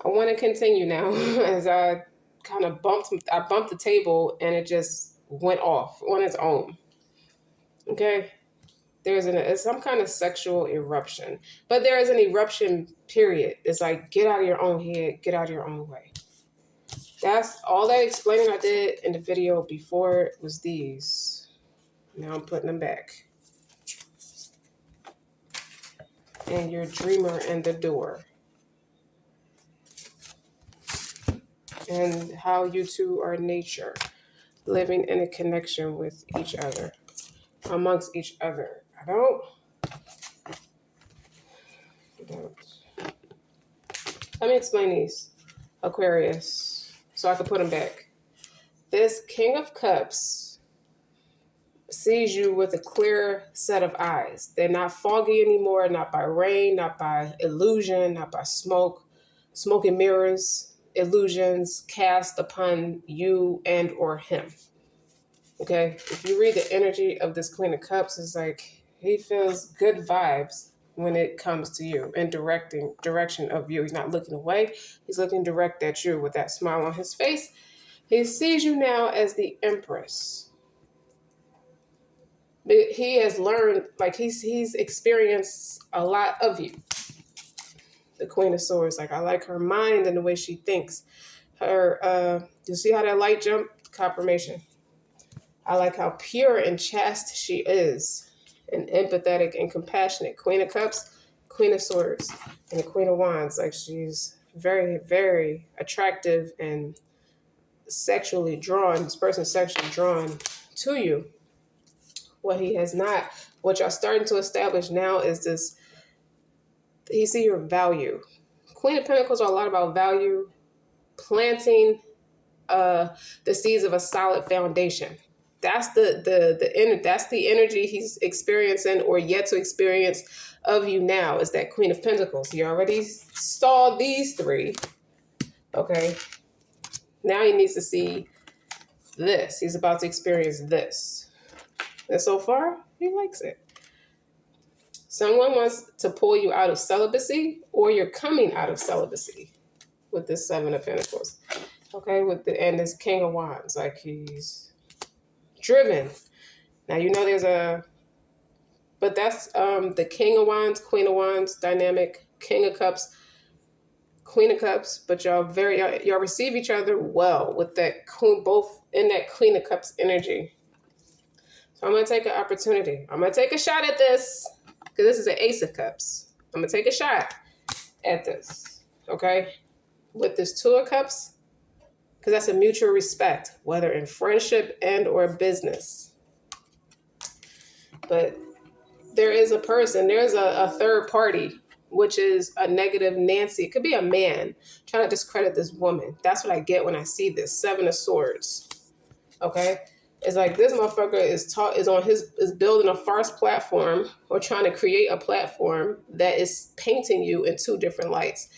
I want to continue now as I kind of bumped the table and it just went off on its own. Okay? It's some kind of sexual eruption. But there is an eruption period. It's like, get out of your own head, get out of your own way. That's all that explaining I did in the video before was these. Now I'm putting them back. And your dreamer and the doer. And how you two are nature, living in a connection with each other, amongst each other. I don't. Let me explain these. Aquarius, so I can put them back. This King of Cups sees you with a clear set of eyes. They're not foggy anymore, not by rain, not by illusion, not by smoke and mirrors, illusions cast upon you and or him. Okay? If you read the energy of this Queen of Cups, it's like he feels good vibes when it comes to you and direction of you. He's not looking away. He's looking direct at you with that smile on his face. He sees you now as the Empress. He has learned, like he's experienced a lot of you. The Queen of Swords, like I like her mind and the way she thinks. You see how that light jumped? Confirmation. I like how pure and chaste she is, and empathetic and compassionate. Queen of Cups, Queen of Swords, and the Queen of Wands. Like she's very, very attractive and sexually drawn. This person's sexually drawn to you. What he has not, what y'all starting to establish now is this, he see your value. Queen of Pentacles are a lot about value, planting the seeds of a solid foundation. That's that's the energy he's experiencing or yet to experience of you now is that Queen of Pentacles. He already saw these three. Okay. Now he needs to see this. He's about to experience this. And so far, he likes it. Someone wants to pull you out of celibacy or you're coming out of celibacy with this Seven of Pentacles. Okay, and this King of Wands. Like he's driven. Now you know but that's the King of Wands, Queen of Wands dynamic, King of Cups, Queen of Cups, but y'all receive each other well with that queen, both in that Queen of Cups energy. So I'm gonna take an opportunity. I'm gonna take a shot at this because this is an Ace of Cups. I'm gonna take a shot at this, okay? With this Two of Cups, because that's a mutual respect, whether in friendship and or business. But there is a person, there's a third party, which is a negative Nancy. It could be a man trying to discredit this woman. That's what I get when I see this Seven of Swords. Okay, it's like this motherfucker is building a farce platform or trying to create a platform that is painting you in two different lights.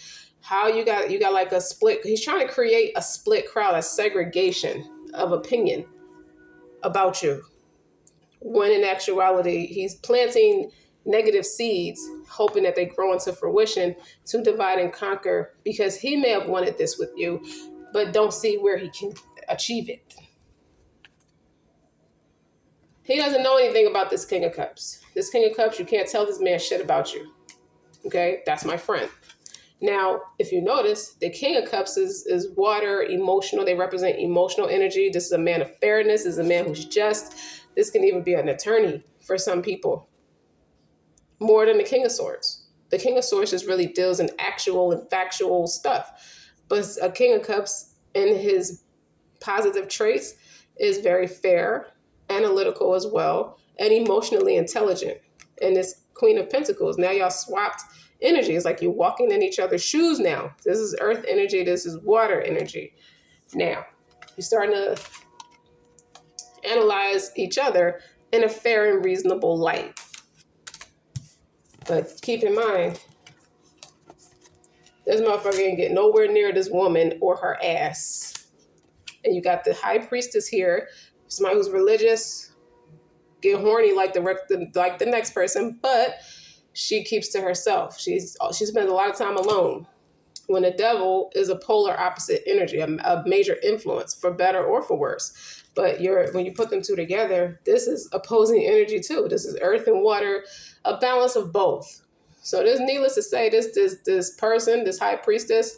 How you got like a split. He's trying to create a split crowd, a segregation of opinion about you. When in actuality, he's planting negative seeds, hoping that they grow into fruition to divide and conquer because he may have wanted this with you, but don't see where he can achieve it. He doesn't know anything about this King of Cups. This King of Cups, you can't tell this man shit about you. Okay? That's my friend. Now, if you notice, the King of Cups is water, emotional. They represent emotional energy. This is a man of fairness. This is a man who's just. This can even be an attorney for some people. More than the King of Swords. The King of Swords just really deals in actual and factual stuff. But a King of Cups, in his positive traits, is very fair, analytical as well, and emotionally intelligent. And this Queen of Pentacles, now y'all swapped energy. It's like you're walking in each other's shoes now. This is earth energy. This is water energy. Now, you're starting to analyze each other in a fair and reasonable light. But keep in mind, this motherfucker ain't get nowhere near this woman or her ass. And you got the High Priestess here, somebody who's religious, get horny like the next person, but she keeps to herself. She spends a lot of time alone. when the devil is a polar opposite energy, a major influence for better or for worse. But when you put them two together, this is opposing energy too. This is earth and water, a balance of both. So this, needless to say, this person, this high priestess,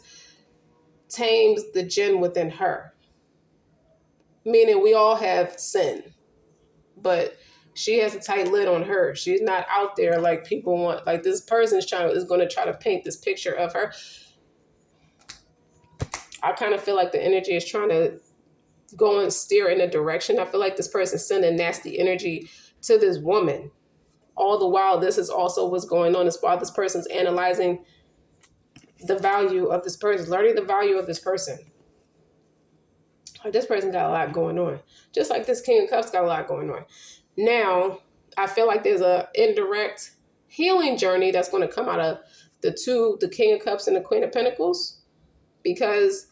tames the jinn within her. Meaning we all have sin, but she has a tight lid on her. She's not out there like people want. Like this person is going to try to paint this picture of her. I kind of feel like the energy is trying to go and steer in a direction. I feel like this person's sending nasty energy to this woman. All the while, this is also what's going on. Is while this person's analyzing the value of this person, learning the value of this person. Like this person got a lot going on. Just like this King of Cups got a lot going on. Now, I feel like there's a indirect healing journey that's going to come out of the King of Cups and the Queen of Pentacles, because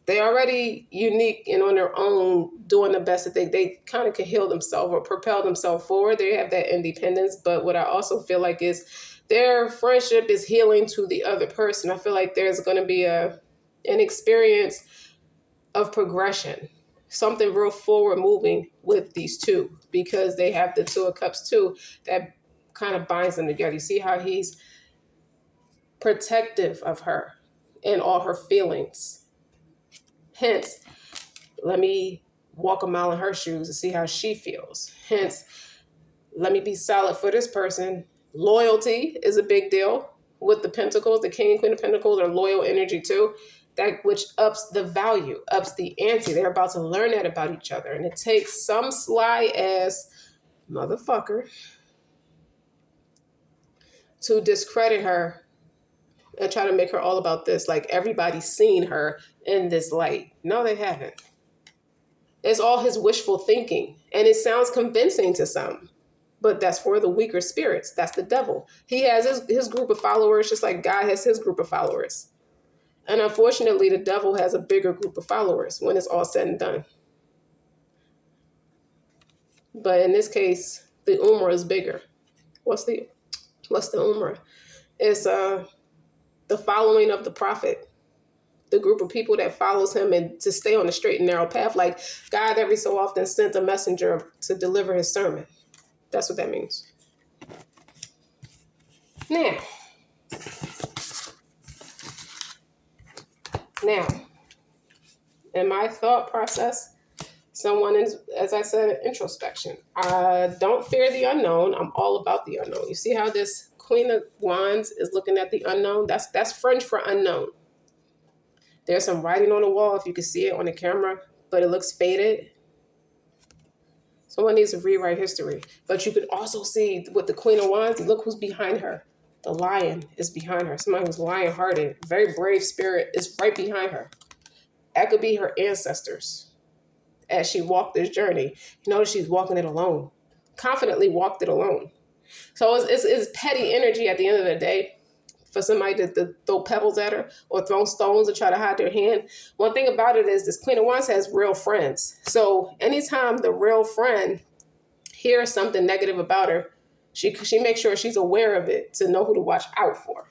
they're already unique and on their own doing the best that they kind of can heal themselves or propel themselves forward. They have that independence. But what I also feel like is their friendship is healing to the other person. I feel like there's going to be an experience of progression, something real forward moving with these two, because they have the Two of Cups too that kind of binds them together. You see how he's protective of her and all her feelings. Hence, let me walk a mile in her shoes to see how she feels. Hence, let me be solid for this person. Loyalty is a big deal with the Pentacles. The King and Queen of Pentacles are loyal energy too. That which ups the value, ups the ante. They're about to learn that about each other. And it takes some sly ass motherfucker to discredit her and try to make her all about this. Like everybody's seen her in this light. No, they haven't. It's all his wishful thinking. And it sounds convincing to some. But that's for the weaker spirits. That's the devil. He has his group of followers just like God has his group of followers. And unfortunately, the devil has a bigger group of followers when it's all said and done. But in this case, the Umrah is bigger. What's the Umrah? It's the following of the prophet. The group of people that follows him and to stay on the straight and narrow path. Like God every so often sent a messenger to deliver his sermon. That's what that means. Now, in my thought process, someone is, as I said, introspection. Don't fear the unknown. I'm all about the unknown. You see how this Queen of Wands is looking at the unknown? That's French for unknown. There's some writing on the wall, if you can see it on the camera, but it looks faded. Someone needs to rewrite history. But you could also see with the Queen of Wands, look who's behind her. The lion is behind her. Somebody who's lion-hearted, very brave spirit is right behind her. That could be her ancestors. As she walked this journey, you notice she's walking it alone. Confidently walked it alone. So it's petty energy at the end of the day for somebody to throw pebbles at her or throw stones to try to hide their hand. One thing about it is this Queen of Wands has real friends. So anytime the real friend hears something negative about her, she makes sure she's aware of it to know who to watch out for.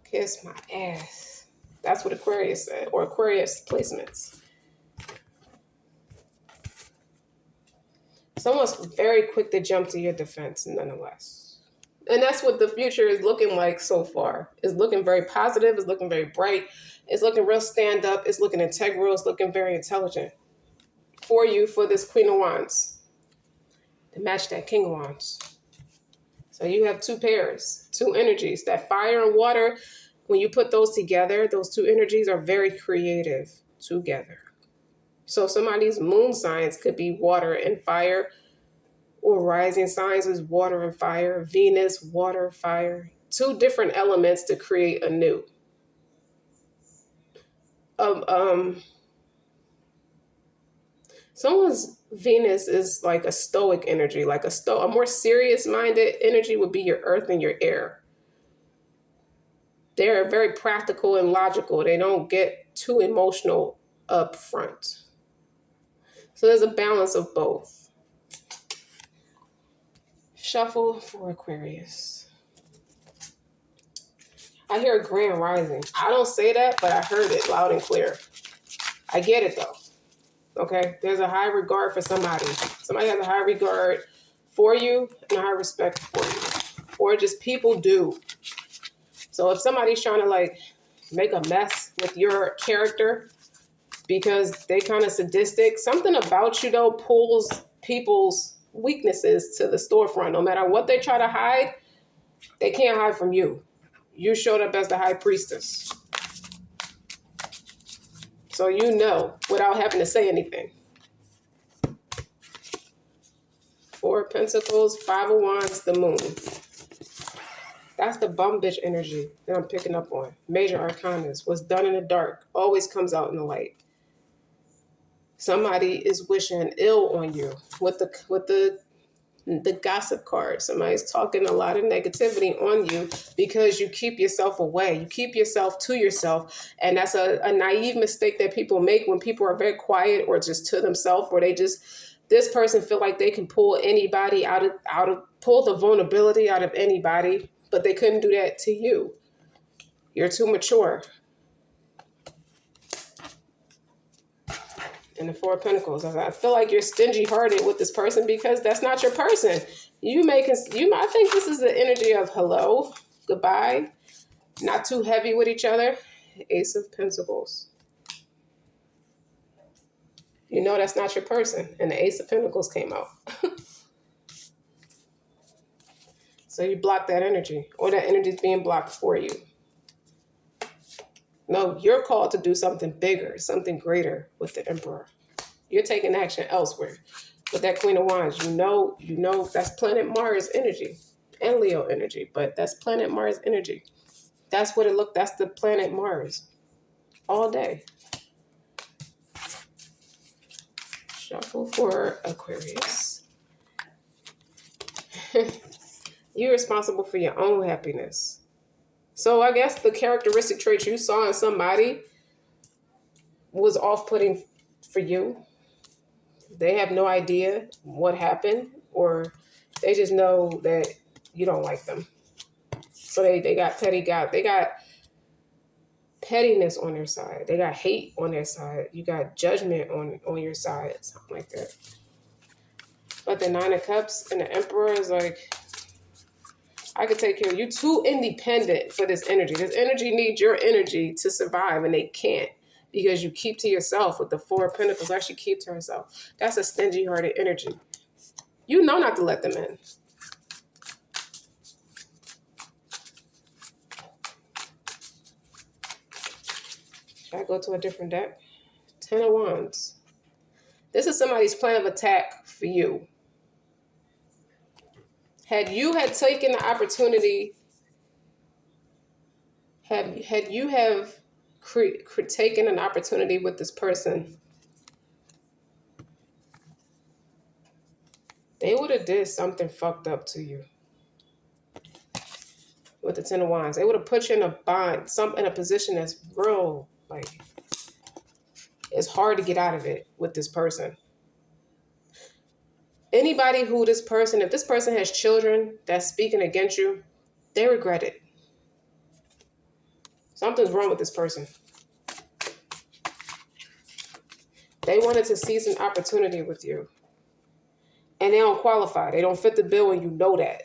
Kiss my ass. That's what Aquarius said, or Aquarius placements. Someone's very quick to jump to your defense, nonetheless. And that's what the future is looking like so far. It's looking very positive. It's looking very bright. It's looking real stand up. It's looking integral. It's looking very intelligent for you, for this Queen of Wands, to match that King of Wands. So you have two pairs, two energies. That fire and water, when you put those together, those two energies are very creative together. So somebody's moon signs could be water and fire, or rising signs is water and fire. Venus, water, fire. Two different elements to create a new. Someone's Venus is like a stoic energy, like a more serious-minded energy would be your earth and your air. They're very practical and logical. They don't get too emotional up front. So there's a balance of both. Shuffle for Aquarius. I hear grand rising. I don't say that, but I heard it loud and clear. I get it though. Okay? There's a high regard for somebody. Somebody has a high regard for you and a high respect for you. Or just people do. So if somebody's trying to like make a mess with your character because they kind of sadistic, something about you though pulls people's weaknesses to the storefront. No matter what they try to hide, they can't hide from you. You showed up as the high priestess. So you know without having to say anything. Four of Pentacles, Five of Wands, the Moon. That's the bum bitch energy that I'm picking up on. Major arcanas. What's done in the dark always comes out in the light. Somebody is wishing ill on you with the gossip card. Somebody's talking a lot of negativity on you because you keep yourself away. You keep yourself to yourself. And that's a naive mistake that people make when people are very quiet or just to themselves, or this person feel like they can pull anybody pull the vulnerability out of anybody, but they couldn't do that to you. You're too mature. And the Four of Pentacles. I feel like you're stingy-hearted with this person because that's not your person. I think this is the energy of hello, goodbye, not too heavy with each other. Ace of Pentacles. You know that's not your person. And the Ace of Pentacles came out. So you block that energy, or that energy is being blocked for you. No, you're called to do something bigger, something greater with the Emperor. You're taking action elsewhere. With that Queen of Wands, you know that's planet Mars energy and Leo energy, but that's planet Mars energy. That's what it looked, that's the planet Mars all day. Shuffle for Aquarius. You're responsible for your own happiness. So I guess the characteristic traits you saw in somebody was off-putting for you. They have no idea what happened, or they just know that you don't like them. So they got they got pettiness on their side. They got hate on their side. You got judgment on your side, something like that. But the Nine of Cups and the Emperor is like, I could take care of you. Too independent for this energy. This energy needs your energy to survive, and they can't because you keep to yourself. With the Four of Pentacles, actually keep to herself. That's a stingy-hearted energy. You know not to let them in. Should I go to a different deck? Ten of Wands. This is somebody's plan of attack for you. Had you taken the opportunity, had you taken an opportunity with this person, they would have did something fucked up to you. With the Ten of Wands, they would have put you in a bind, in a position that's real, like, it's hard to get out of it with this person. Anybody if this person has children that's speaking against you, they regret it. Something's wrong with this person. They wanted to seize an opportunity with you. And they don't qualify. They don't fit the bill, and you know that.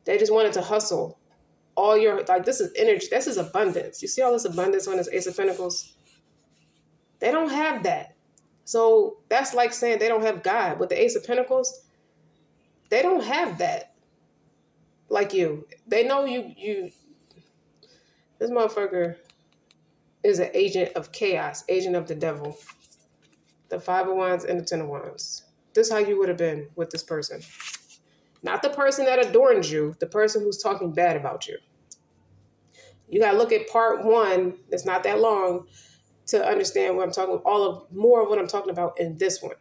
They just wanted to hustle. This is energy. This is abundance. You see all this abundance on this Ace of Pentacles? They don't have that. So that's like saying they don't have God. With the Ace of Pentacles, they don't have that. Like you. They know you. This motherfucker is an agent of chaos, agent of the devil. The Five of Wands and the Ten of Wands. This is how you would have been with this person. Not the person that adorns you, the person who's talking bad about you. You got to look at part 1. It's not that long to understand what I'm talking about, more of what I'm talking about in this one.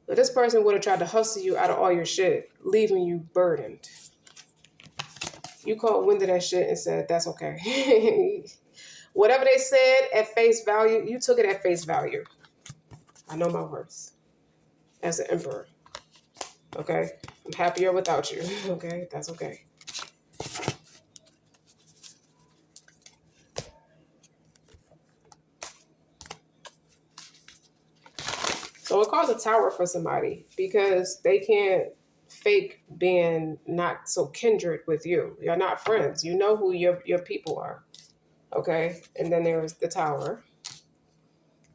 But this person would have tried to hustle you out of all your shit, leaving you burdened. You caught wind of that shit and said, that's okay. Whatever they said at face value, you took it at face value. I know my worth as an emperor. Okay? I'm happier without you. Okay, that's okay. So it calls a tower for somebody because they can't fake being not so kindred with you. You're not friends. You know who your people are. Okay. And then there's the tower.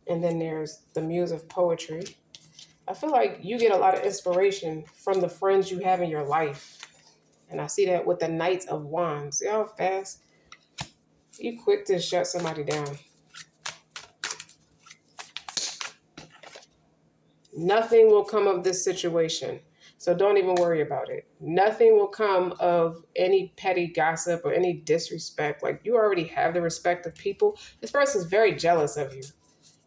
And then there's the muse of poetry. I feel like you get a lot of inspiration from the friends you have in your life. And I see that with the Knight of Wands. See how fast? You quick to shut somebody down. Nothing will come of this situation. So don't even worry about it. Nothing will come of any petty gossip or any disrespect. Like, you already have the respect of people. This person's very jealous of you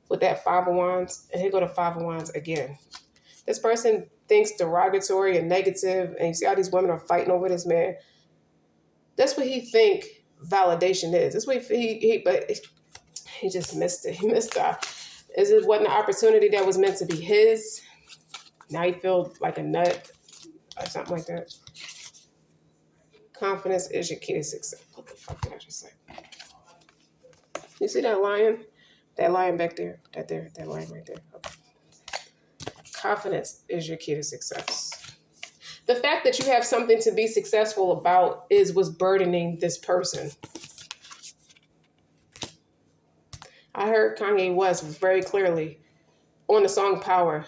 with that Five of Wands. And here go to Five of Wands again. This person thinks derogatory and negative, and you see how these women are fighting over this man. That's what he think validation is. That's what but he just missed it. He missed that. It wasn't an opportunity that was meant to be his. Now he feels like a nut or something like that. Confidence is your key to success. What the fuck did I just say? You see that lion? That lion back there? That lion right there. Okay. Confidence is your key to success. The fact that you have something to be successful about is what's burdening this person. I heard Kanye West very clearly on the song Power.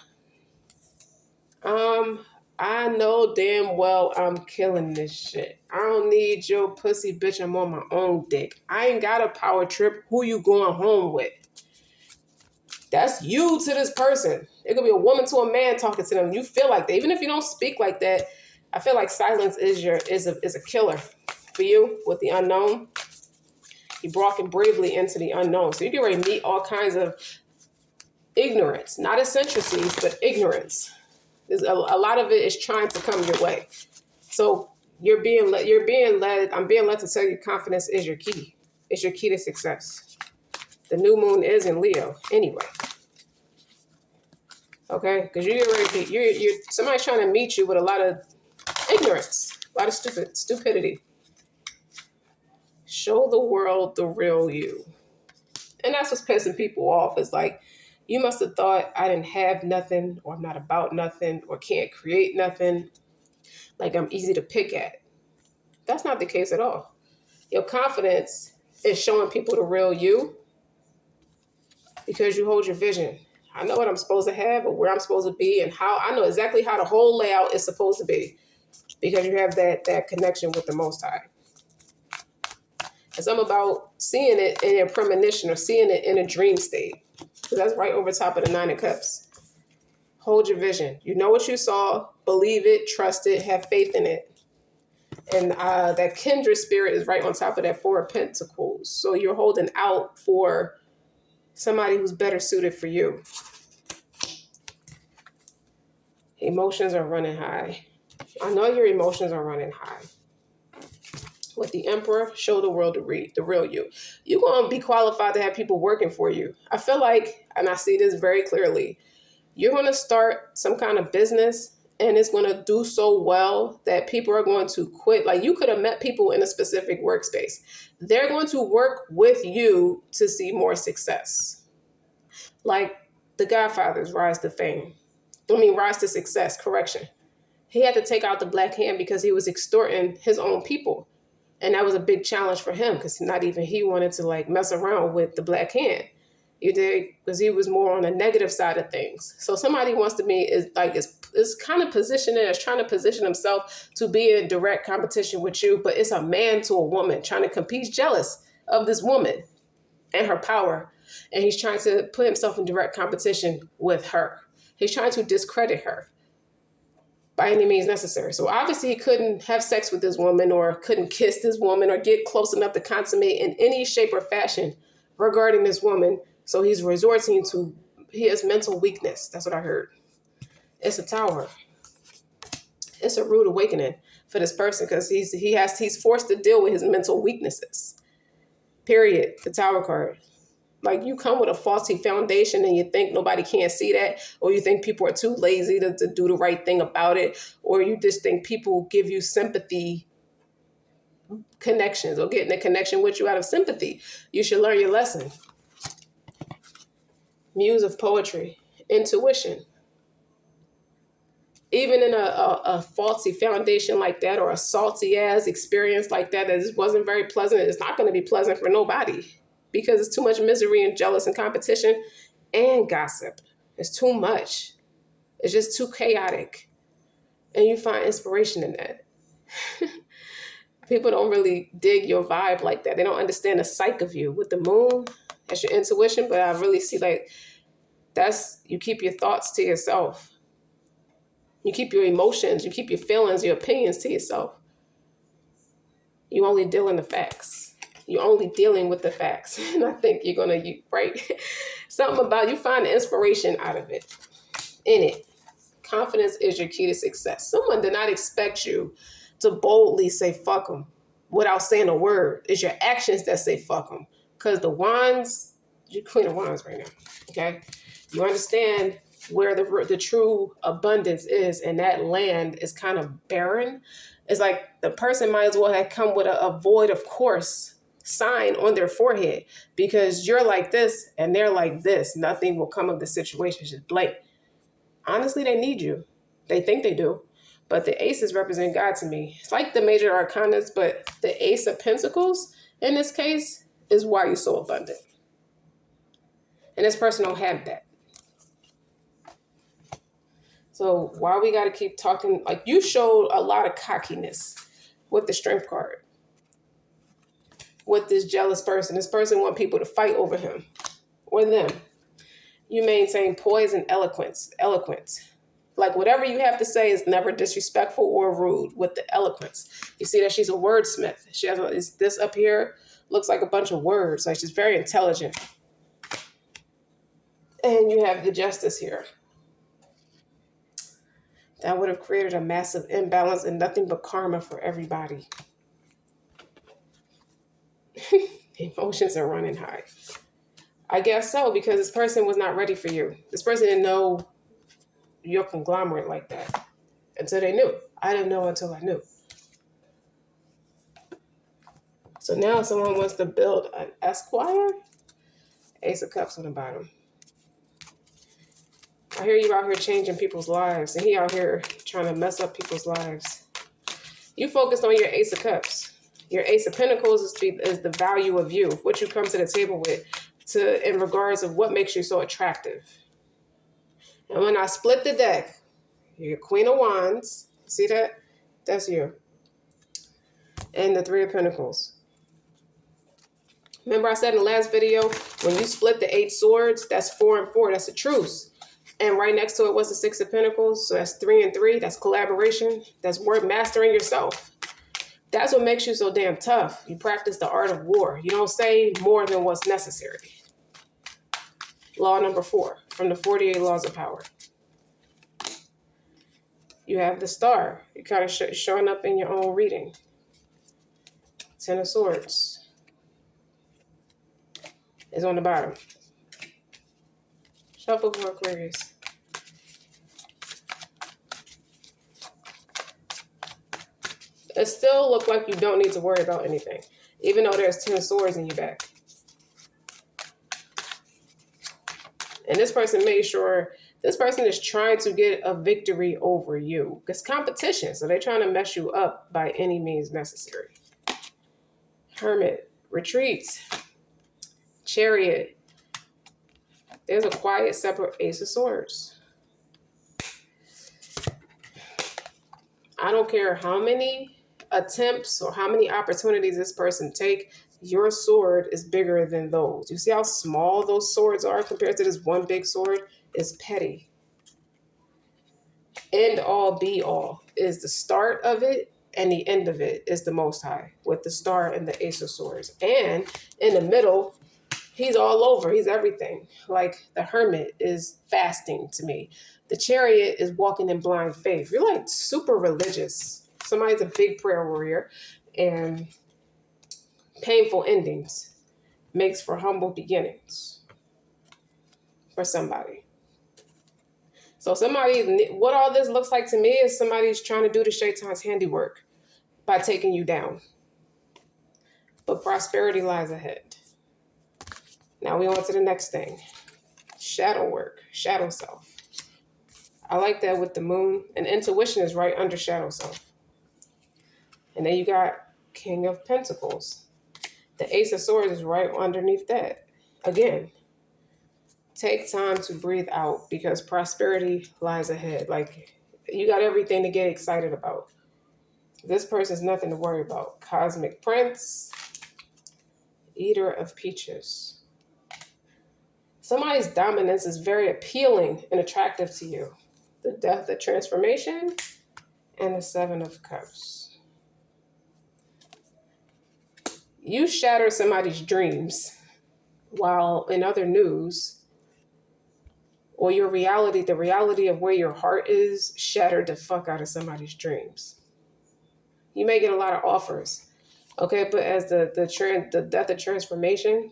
I know damn well I'm killing this shit. I don't need your pussy, bitch. I'm on my own dick. I ain't got a power trip. Who you going home with? That's you to this person. It could be a woman to a man talking to them. You feel like that. Even if you don't speak like that, I feel like silence is a killer for you with the unknown. You're walking bravely into the unknown. So you get ready to meet all kinds of ignorance. Not eccentricities, but ignorance. There's a lot of it is trying to come your way. So you're being led. I'm being led to tell you confidence is your key. It's your key to success. The new moon is in Leo anyway. Okay? Because you get ready to, you're somebody's trying to meet you with a lot of ignorance, a lot of stupidity. Show the world the real you. And that's what's pissing people off. It's like, you must have thought I didn't have nothing, or I'm not about nothing, or can't create nothing. Like, I'm easy to pick at. That's not the case at all. Your confidence is showing people the real you because you hold your vision. I know what I'm supposed to have or where I'm supposed to be and how. I know exactly how the whole layout is supposed to be because you have that connection with the Most High. It's something about seeing it in a premonition or seeing it in a dream state. Because that's right over top of the Nine of Cups. Hold your vision. You know what you saw. Believe it. Trust it. Have faith in it. And that kindred spirit is right on top of that Four of Pentacles. So you're holding out for somebody who's better suited for you. Emotions are running high. I know your emotions are running high. With the Emperor, show the world the real you. You're going to be qualified to have people working for you. I feel like, and I see this very clearly, you're going to start some kind of business and it's going to do so well that people are going to quit. Like, you could have met people in a specific workspace. They're going to work with you to see more success. Like the Godfather's rise to fame. Rise to success, correction. He had to take out the black hand because he was extorting his own people. And that was a big challenge for him because not even he wanted to like mess around with the black hand. You did, because he was more on the negative side of things. So somebody wants to be is kind of positioning as trying to position himself to be in direct competition with you, but it's a man to a woman trying to compete. He's jealous of this woman and her power, and he's trying to put himself in direct competition with her. He's trying to discredit her by any means necessary. So obviously he couldn't have sex with this woman or couldn't kiss this woman or get close enough to consummate in any shape or fashion regarding this woman. So he's resorting to, he has mental weakness. That's what I heard. It's a tower. It's a rude awakening for this person because he's forced to deal with his mental weaknesses. Period. The Tower card. Like, you come with a faulty foundation and you think nobody can't see that, or you think people are too lazy to do the right thing about it, or you just think people give you sympathy connections or getting a connection with you out of sympathy. You should learn your lesson. Muse of poetry, intuition. Even in a faulty foundation like that, or a salty ass experience like that just wasn't very pleasant, it's not going to be pleasant for nobody, because it's too much misery and jealous and competition and gossip. It's too much. It's just too chaotic. And you find inspiration in that. People don't really dig your vibe like that. They don't understand the psyche of you. With the moon, that's your intuition, but I really see like you keep your thoughts to yourself. You keep your emotions, you keep your feelings, your opinions to yourself. You only deal in the facts. You're only dealing with the facts. And I think you're going to, right? Something about you find the inspiration out of it, in it. Confidence is your key to success. Someone did not expect you to boldly say fuck them without saying a word. It's your actions that say fuck them. Because the wands, you're Queen of Wands right now, okay? You understand where the true abundance is, and that land is kind of barren. It's like the person might as well have come with a void of course sign on their forehead, because you're like this and they're like this. Nothing will come of the situation. It's just blank. Honestly, they need you. They think they do. But the aces represent God to me. It's like the major arcanas, but the ace of pentacles in this case is why you're so abundant. And this person don't have that. So why we got to keep talking? Like, you showed a lot of cockiness with the strength card. With this jealous person. This person want people to fight over him or them. You maintain poise and eloquence. Like, whatever you have to say is never disrespectful or rude with the eloquence. You see that she's a wordsmith. She has this up here looks like a bunch of words. Like, she's very intelligent. And you have the justice here. That would have created a massive imbalance and nothing but karma for everybody. Emotions are running high. I guess so, because this person was not ready for you. This person didn't know your conglomerate like that until they knew. I didn't know until I knew. So now someone wants to build an esquire. Ace of Cups on the bottom. I hear you out here changing people's lives, and he out here trying to mess up people's lives. You focused on your Ace of Cups. Your Ace of Pentacles is the value of you, what you come to the table with, in regards of what makes you so attractive. And when I split the deck, your Queen of Wands, see that? That's you. And the Three of Pentacles. Remember I said in the last video, when you split the 8 swords, that's 4 and 4, that's a truce. And right next to it was the 6 of Pentacles, so that's 3 and 3, that's collaboration, that's work mastering yourself. That's what makes you so damn tough. You practice the art of war. You don't say more than what's necessary. Law number 4 from the 48 Laws of Power. You have the Star. You're kind of showing up in your own reading. 10 of Swords is on the bottom. Shuffle for Aquarius. It still looks like you don't need to worry about anything, even though there's 10 swords in your back. And this person made sure, this person is trying to get a victory over you. It's competition, so they're trying to mess you up by any means necessary. Hermit, retreats, Chariot. There's a quiet, separate Ace of Swords. I don't care how many attempts or how many opportunities this person take, your sword is bigger than those. You see how small those swords are compared to this one big sword? It's petty. End all, be all is the start of it, and the end of it is the Most High with the Star and the Ace of Swords. And in the middle, he's all over. He's everything. Like the Hermit is fasting to me. The Chariot is walking in blind faith. You're like super religious. Somebody's a big prayer warrior. And painful endings. makes for humble beginnings for somebody. So what all this looks like to me is somebody's trying to do the shaitan's handiwork by taking you down. But prosperity lies ahead. Now we on to the next thing. Shadow work, shadow self. I like that with the moon. And intuition is right under shadow self. And then you got King of Pentacles. The Ace of Swords is right underneath that. Again, take time to breathe out because prosperity lies ahead. Like, you got everything to get excited about. This person's nothing to worry about. Cosmic Prince, Eater of Peaches. Somebody's dominance is very appealing and attractive to you. The Death of Transformation and the Seven of Cups. You shatter somebody's dreams, while in other news, or your reality, the reality of where your heart is, shattered the fuck out of somebody's dreams. You may get a lot of offers, okay? But as the Death of Transformation,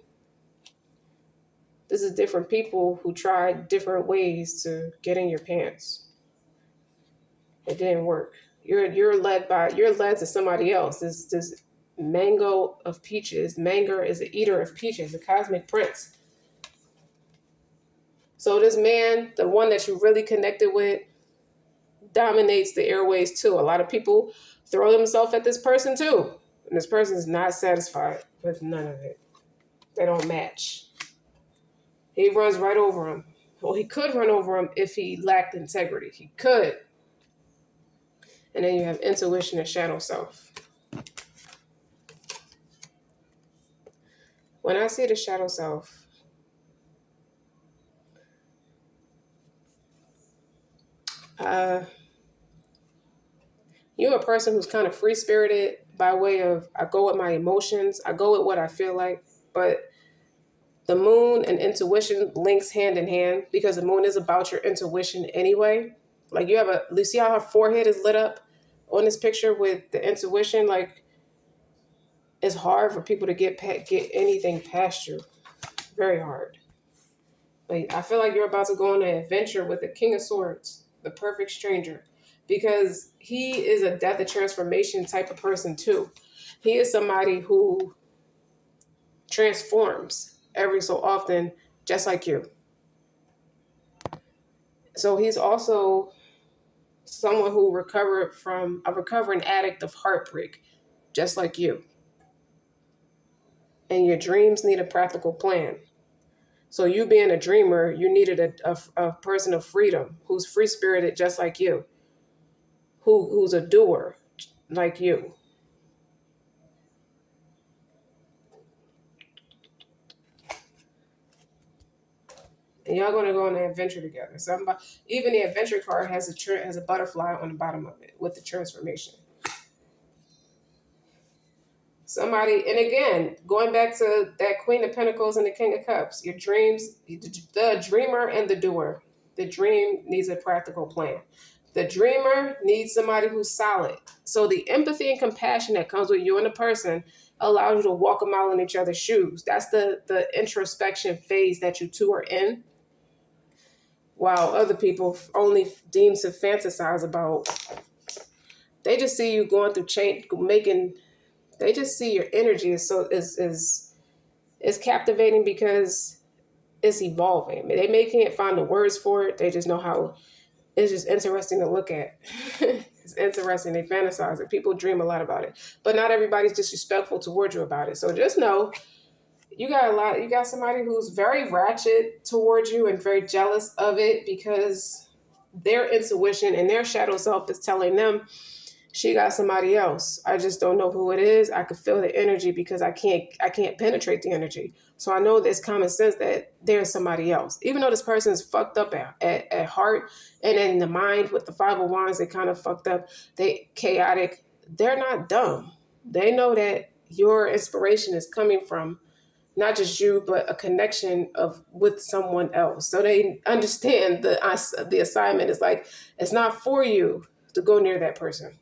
this is different people who tried different ways to get in your pants. It didn't work. You're led to somebody else. This Mango of Peaches. Mango is the Eater of Peaches, the Cosmic Prince. So this man, the one that you really connected with, dominates the airways too. A lot of people throw themselves at this person too. And this person is not satisfied with none of it. They don't match. He runs right over him. Well, he could run over him if he lacked integrity. He could. And then you have intuition and shadow self. When I see the shadow self, you're a person who's kind of free-spirited by way of, I go with my emotions, I go with what I feel like, but the moon and intuition links hand in hand because the moon is about your intuition anyway. Like you see how her forehead is lit up on this picture with the intuition? Like, it's hard for people to get anything past you. Very hard. Like, I feel like you're about to go on an adventure with the King of Swords, the perfect stranger, because he is a Death of Transformation type of person too. He is somebody who transforms every so often, just like you. So he's also someone who recovered from a recovering addict of heartbreak, just like you. And your dreams need a practical plan. So you being a dreamer, you needed a person of freedom who's free-spirited just like you, who's a doer like you. And y'all gonna go on an adventure together. Even the adventure card has a butterfly on the bottom of it with the transformation. Somebody, and again, going back to that Queen of Pentacles and the King of Cups, your dreams, the dreamer and the doer. The dream needs a practical plan. The dreamer needs somebody who's solid. So the empathy and compassion that comes with you and the person allows you to walk a mile in each other's shoes. That's the introspection phase that you two are in. While other people only deem to fantasize about, they just see you going through they just see your energy is captivating because it's evolving. They can't find the words for it. They just know how it's just interesting to look at. It's interesting. They fantasize it. People dream a lot about it, but not everybody's disrespectful towards you about it. So just know you got somebody who's very ratchet towards you and very jealous of it because their intuition and their shadow self is telling them she got somebody else. I just don't know who it is. I could feel the energy because I can't penetrate the energy. So I know there's common sense that there's somebody else. Even though this person is fucked up at heart and in the mind with the Five of Wands, they kind of fucked up. They chaotic. They're not dumb. They know that your inspiration is coming from not just you, but a connection with someone else. So they understand the assignment. It's like, it's not for you to go near that person.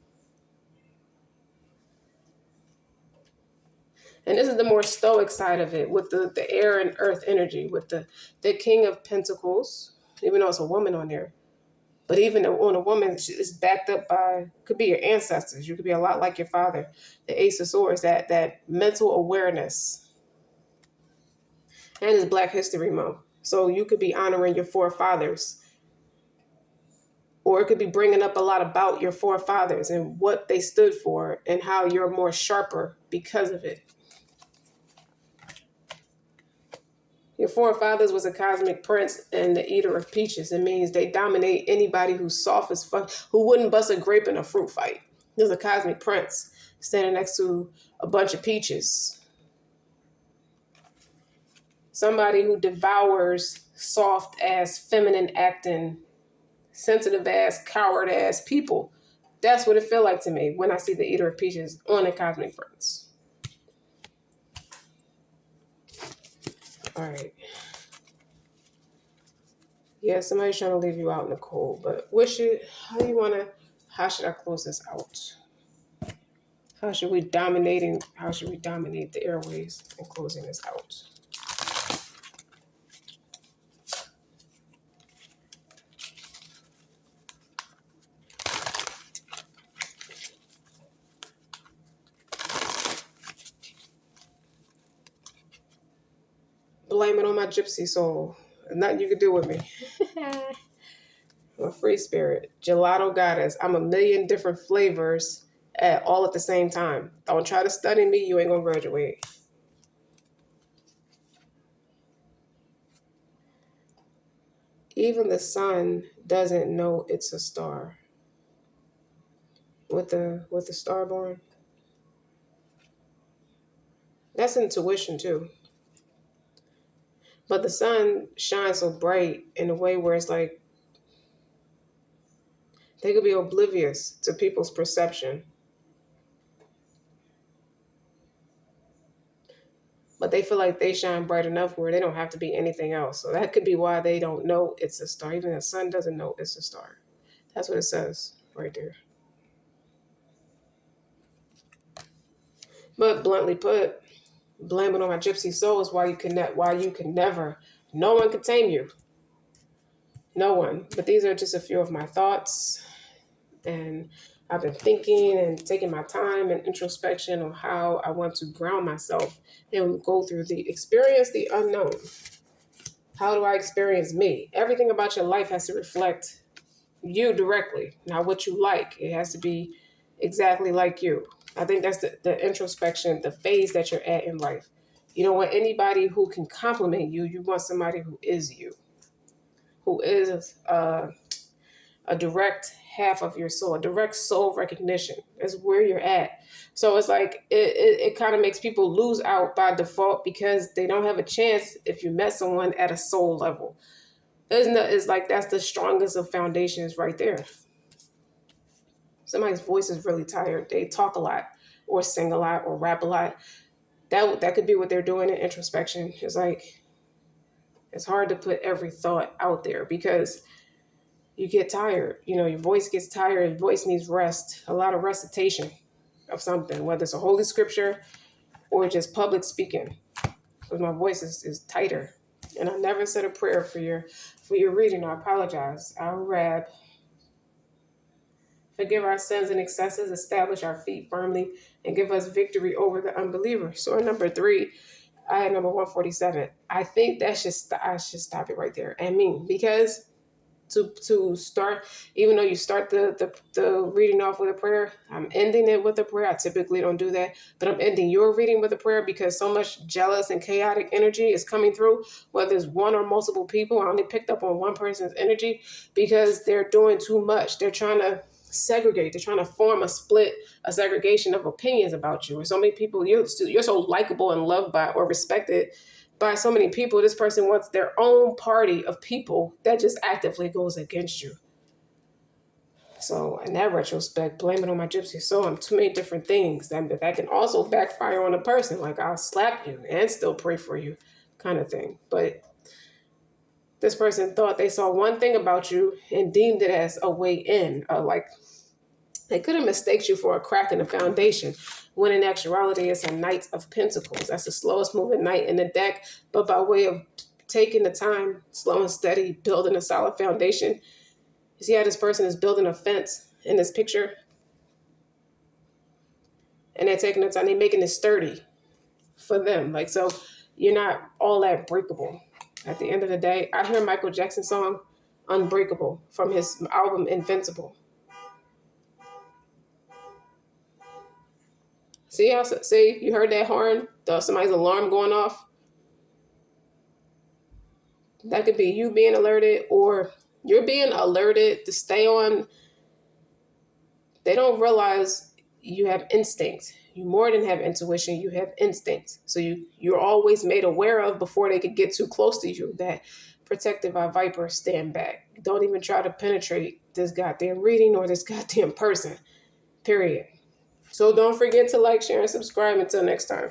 And this is the more stoic side of it, with the air and earth energy, with the King of Pentacles, even though it's a woman on there. But even on a woman, it's backed up by, could be your ancestors. You could be a lot like your father. The Ace of Swords, that mental awareness. And it's Black History Month. So you could be honoring your forefathers. Or it could be bringing up a lot about your forefathers and what they stood for and how you're more sharper because of it. Your forefathers was a cosmic prince and the eater of peaches. It means they dominate anybody who's soft as fuck, who wouldn't bust a grape in a fruit fight. There's a cosmic prince standing next to a bunch of peaches. Somebody who devours soft ass, feminine acting, sensitive ass, coward ass people. That's what it feel like to me when I see the eater of peaches on a cosmic prince. All right. Yeah, somebody's trying to leave you out in the cold, but how should I close this out? How should we dominate the airways and closing this out? Blame it on my gypsy soul. Nothing you can do with me. I'm a free spirit. Gelato goddess. I'm a million different flavors all at the same time. Don't try to study me. You ain't gonna graduate. Even the sun doesn't know it's a star. With the starborn. That's intuition too. But the sun shines so bright in a way where it's like they could be oblivious to people's perception. But they feel like they shine bright enough where they don't have to be anything else. So that could be why they don't know it's a star. Even the sun doesn't know it's a star. That's what it says right there. But bluntly put, blaming on my gypsy soul is why you can never, no one can tame you. No one. But these are just a few of my thoughts. And I've been thinking and taking my time and introspection on how I want to ground myself and go through experience the unknown. How do I experience me? Everything about your life has to reflect you directly, not what you like. It has to be exactly like you. I think that's the introspection, the phase that you're at in life. You don't want anybody who can compliment you. You want somebody who is you, who is a direct half of your soul, a direct soul recognition is where you're at. So it's like it kind of makes people lose out by default because they don't have a chance if you met someone at a soul level. It's like that's the strongest of foundations right there. Somebody's voice is really tired. They talk a lot or sing a lot or rap a lot. That could be what they're doing in introspection. It's like it's hard to put every thought out there because you get tired. You know, your voice gets tired. Your voice needs rest. A lot of recitation of something, whether it's a holy scripture or just public speaking. Because my voice is tighter. And I never said a prayer for your reading. I apologize. I'll rab. Forgive our sins and excesses, establish our feet firmly, and give us victory over the unbeliever. So number 3, I had number 147. I think I should stop it right there. I mean, because to start, even though you start the reading off with a prayer, I'm ending it with a prayer. I typically don't do that, but I'm ending your reading with a prayer because so much jealous and chaotic energy is coming through, whether it's one or multiple people. I only picked up on one person's energy because they're doing too much. They're trying to segregate. They're trying to form a segregation of opinions about you. And so many people, you're so likable and loved by or respected by so many people. This person wants their own party of people that just actively goes against you. So in that retrospect, blame it on my gypsy soul on too many different things. That can also backfire on a person. Like I'll slap you and still pray for you kind of thing. But this person thought they saw one thing about you and deemed it as a way in. Like They could have mistaken you for a crack in the foundation, when in actuality it's a Knight of Pentacles. That's the slowest moving knight in the deck, but by way of taking the time, slow and steady, building a solid foundation. You see how this person is building a fence in this picture? And they're taking the time, they're making it sturdy for them. Like, so you're not all that breakable. At the end of the day, I hear Michael Jackson's song Unbreakable from his album Invincible. See, you heard that horn? Somebody's alarm going off. That could be you being alerted, or you're being alerted to stay on. They don't realize you have instincts. You more than have intuition, you have instincts. So you're always made aware of before they could get too close to you. That protective eye viper, stand back. Don't even try to penetrate this goddamn reading or this goddamn person. Period. So don't forget to like, share, and subscribe. Until next time.